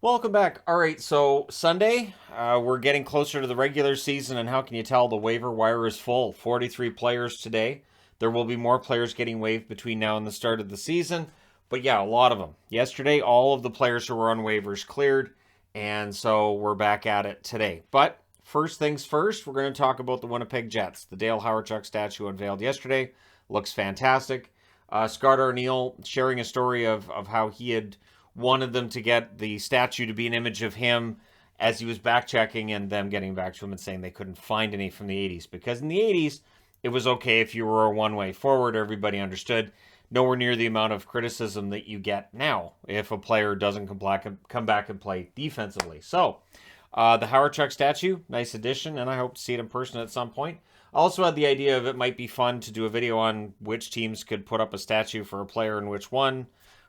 Welcome back. All right, so Sunday, we're getting closer to the regular season, and how can you tell? The waiver wire is full. 43 players today. There will be more players getting waived between now and the start of the season, but yeah, a lot of them. Yesterday, all of the players who were on waivers cleared, and so we're back at it today. But first things first, we're going to talk about the Winnipeg Jets. The Dale Hawerchuk statue unveiled yesterday. Looks fantastic. Scott Arniel sharing a story of how he had wanted them to get the statue to be an image of him as he was back checking, and them getting back to him and saying they couldn't find any from the 80s. Because in the 80s, it was okay if you were a one-way forward. Everybody understood. Nowhere near the amount of criticism that you get now if a player doesn't come back and play defensively. So, the Hawerchuk statue, nice addition, and I hope to see it in person at some point. I also had the idea of it might be fun to do a video on which teams could put up a statue for a player and which one,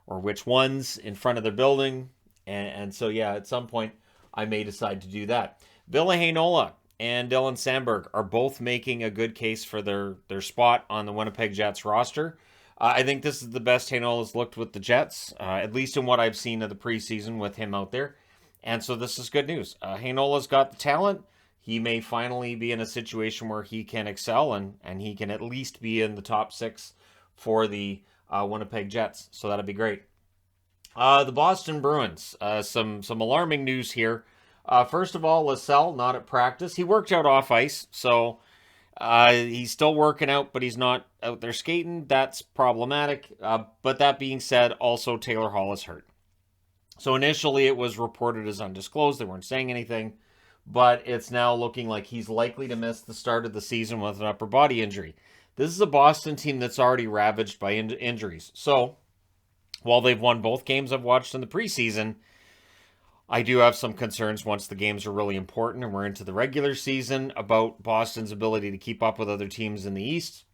or which ones in front of their building. And so, yeah, at some point, I may decide to do that. Ville Heinola and Dylan Sandberg are both making a good case for their spot on the Winnipeg Jets roster. I think this is the best Heinola's looked with the Jets, at least in what I've seen of the preseason with him out there. And so this is good news. Heinola's got the talent. He may finally be in a situation where he can excel, and he can at least be in the top six for the Winnipeg Jets. So that'd be great. The Boston Bruins. Some alarming news here. First of all, Lascelles not at practice. He worked out off ice, so he's still working out, but he's not out there skating. That's problematic. But that being said, also Taylor Hall is hurt. So initially it was reported as undisclosed. They weren't saying anything, but it's now looking like he's likely to miss the start of the season with an upper body injury. This is a Boston team that's already ravaged by injuries. So while they've won both games I've watched in the preseason, I do have some concerns once the games are really important and we're into the regular season about Boston's ability to keep up with other teams in the East,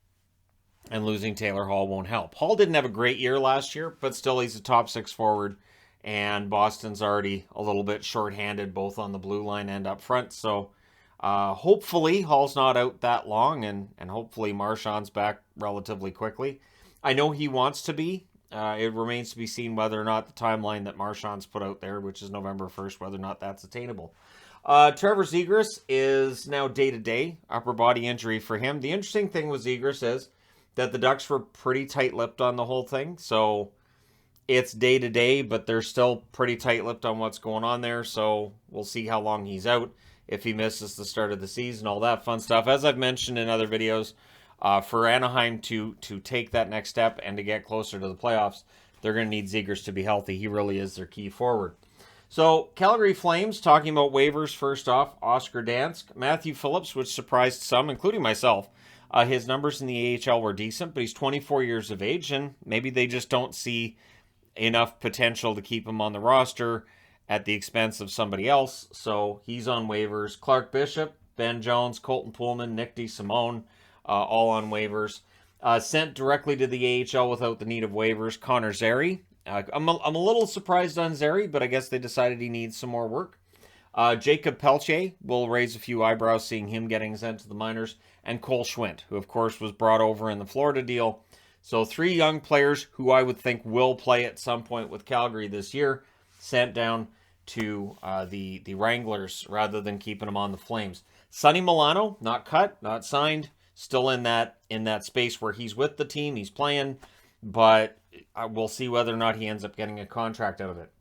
and losing Taylor Hall won't help. Hall didn't have a great year last year, but still he's a top six forward, and Boston's already a little bit shorthanded both on the blue line and up front. So hopefully Hall's not out that long, and hopefully Marchand's back relatively quickly. I know he wants to be. It remains to be seen whether or not the timeline that Marchand's put out there, which is November 1st, whether or not that's attainable. Trevor Zegras is now day-to-day, upper body injury for him. The interesting thing with Zegras is that the Ducks were pretty tight-lipped on the whole thing, so it's day-to-day, but they're still pretty tight-lipped on what's going on there, so we'll see how long he's out, if he misses the start of the season, all that fun stuff. As I've mentioned in other videos, for Anaheim to take that next step and to get closer to the playoffs, they're going to need Zegras to be healthy. He really is their key forward. So, Calgary Flames, talking about waivers first off, Oscar Dansk, Matthew Phillips, which surprised some, including myself. His numbers in the AHL were decent, but he's 24 years of age, and maybe they just don't see enough potential to keep him on the roster at the expense of somebody else. So he's on waivers. Clark Bishop, Ben Jones, Colton Poolman, Nick DeSimone, all on waivers. Sent directly to the AHL without the need of waivers, Connor Zary. I'm a little surprised on Zary, but I guess they decided he needs some more work. Jacob Pelche will raise a few eyebrows seeing him getting sent to the minors. And Cole Schwindt, who of course was brought over in the Florida deal. So 3 young players who I would think will play at some point with Calgary this year, sent down to the Wranglers rather than keeping them on the Flames. Sonny Milano, not cut, not signed, still in that space where he's with the team, he's playing, but we'll see whether or not he ends up getting a contract out of it.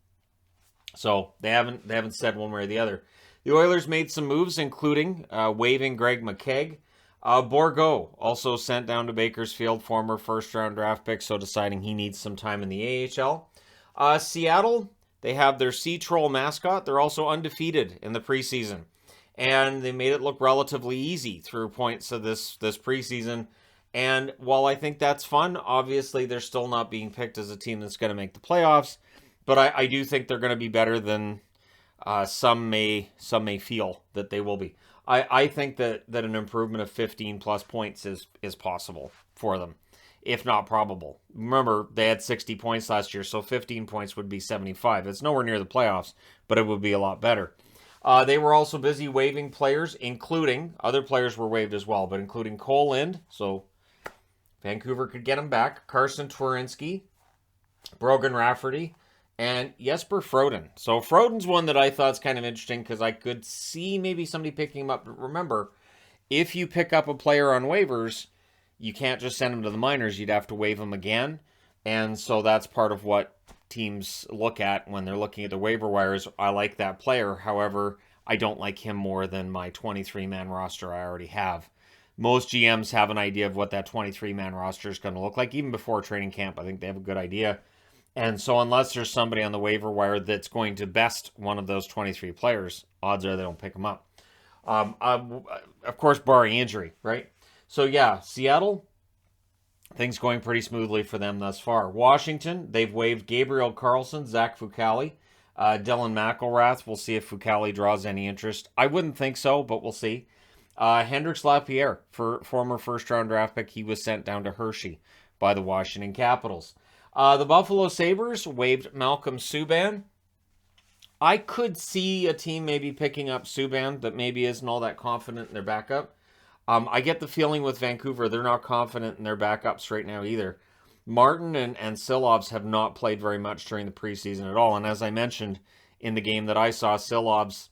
So they haven't said one way or the other. The Oilers made some moves, including waiving Greg McKegg. Bourgault also sent down to Bakersfield, former first-round draft pick, so deciding he needs some time in the AHL. Seattle, they have their Sea Troll mascot. They're also undefeated in the preseason, and they made it look relatively easy through points of this preseason. And while I think that's fun, obviously they're still not being picked as a team that's going to make the playoffs. But I do think they're going to be better than some may feel that they will be. I think that an improvement of 15 plus points is possible for them, if not probable. Remember, they had 60 points last year, so 15 points would be 75. It's nowhere near the playoffs, but it would be a lot better. They were also busy waiving players, including, other players were waived as well, but including Cole Lind, so Vancouver could get him back, Carson Twarynski, Brogan Rafferty, and Jesper Froden. So Froden's one that I thought is kind of interesting because I could see maybe somebody picking him up. But remember, if you pick up a player on waivers, you can't just send him to the minors. You'd have to waive him again. And so that's part of what teams look at when they're looking at the waiver wires. I like that player. However, I don't like him more than my 23-man roster I already have. Most GMs have an idea of what that 23-man roster is going to look like. Even before training camp, I think they have a good idea. And so unless there's somebody on the waiver wire that's going to best one of those 23 players, odds are they don't pick them up. Of course, barring injury, right? So yeah, Seattle, things going pretty smoothly for them thus far. Washington, they've waived Gabriel Carlson, Zach Fucale, Dylan McElrath. We'll see if Fucale draws any interest. I wouldn't think so, but we'll see. Hendrix Lapierre, for former first-round draft pick, he was sent down to Hershey by the Washington Capitals. The Buffalo Sabres waived Malcolm Subban. I could see a team maybe picking up Subban that maybe isn't all that confident in their backup. I get the feeling with Vancouver, they're not confident in their backups right now either. Martin and Silovs have not played very much during the preseason at all. And as I mentioned in the game that I saw, Silovs,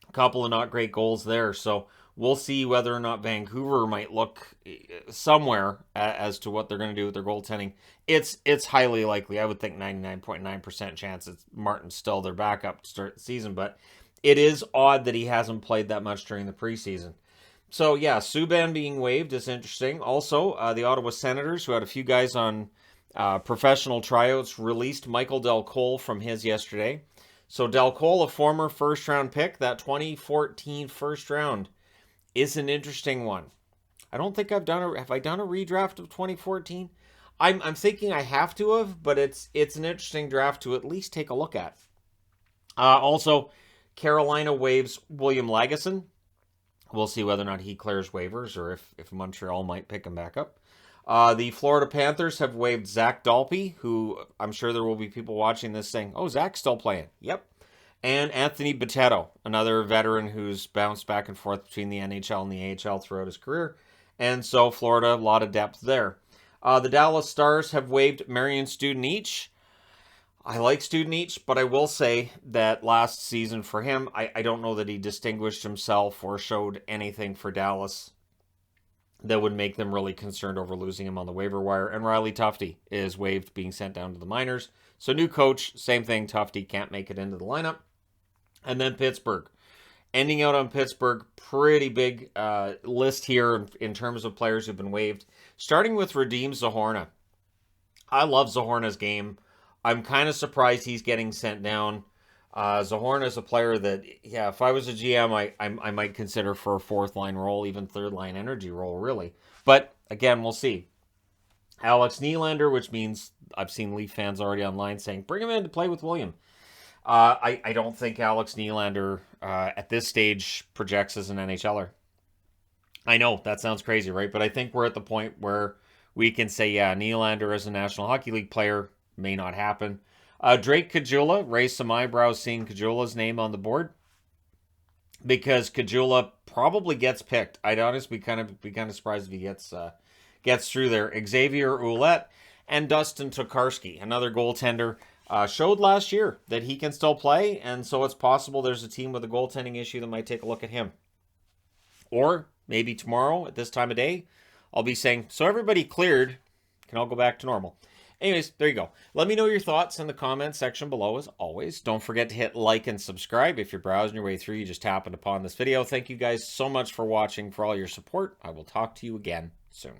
a couple of not great goals there. So we'll see whether or not Vancouver might look somewhere as to what they're going to do with their goaltending. It's highly likely. I would think 99.9% chance it's Martin's still their backup to start the season. But it is odd that he hasn't played that much during the preseason. So, yeah, Subban being waived is interesting. Also, the Ottawa Senators, who had a few guys on professional tryouts, released Michael Del Cole from his yesterday. So, Del Cole, a former first-round pick, that 2014 first round, is an interesting one. I don't think have I done a redraft of 2014? I'm thinking I have to have, but it's an interesting draft to at least take a look at. Also, Carolina waives William Lagesson. We'll see whether or not he clears waivers or if Montreal might pick him back up. The Florida Panthers have waived Zach Dalpe, who I'm sure there will be people watching this saying, oh, Zach's still playing. Yep. And Anthony Bitetto, another veteran who's bounced back and forth between the NHL and the AHL throughout his career. And so Florida, a lot of depth there. The Dallas Stars have waived Marian Studenic. I like Studenic, but I will say that last season for him, I don't know that he distinguished himself or showed anything for Dallas that would make them really concerned over losing him on the waiver wire. And Riley Tufte is waived, being sent down to the minors. So new coach, same thing. Tufte can't make it into the lineup. And then Pittsburgh. Ending out on Pittsburgh, pretty big list here in terms of players who've been waived. Starting with Radim Zohorna. I love Zohorna's game. I'm kind of surprised he's getting sent down. Zohorna is a player that, yeah, if I was a GM, I might consider for a fourth-line role, even third-line energy role, really. But, again, we'll see. Alex Nylander, which means I've seen Leaf fans already online saying, bring him in to play with William. I don't think Alex Nylander, at this stage, projects as an NHLer. I know, that sounds crazy, right? But I think we're at the point where we can say, yeah, Nylander as a National Hockey League player may not happen. Drake Caggiula, raised some eyebrows seeing Caggiula's name on the board because Caggiula probably gets picked. I'd honestly be kind of surprised if he gets through there. Xavier Ouellet and Dustin Tokarski, another goaltender, showed last year that he can still play, and so it's possible there's a team with a goaltending issue that might take a look at him. Or maybe tomorrow at this time of day, I'll be saying, so everybody cleared, can all go back to normal. Anyways, there you go. Let me know your thoughts in the comments section below as always. Don't forget to hit like and subscribe. If you're browsing your way through, you just happened upon this video. Thank you guys so much for watching, for all your support. I will talk to you again soon.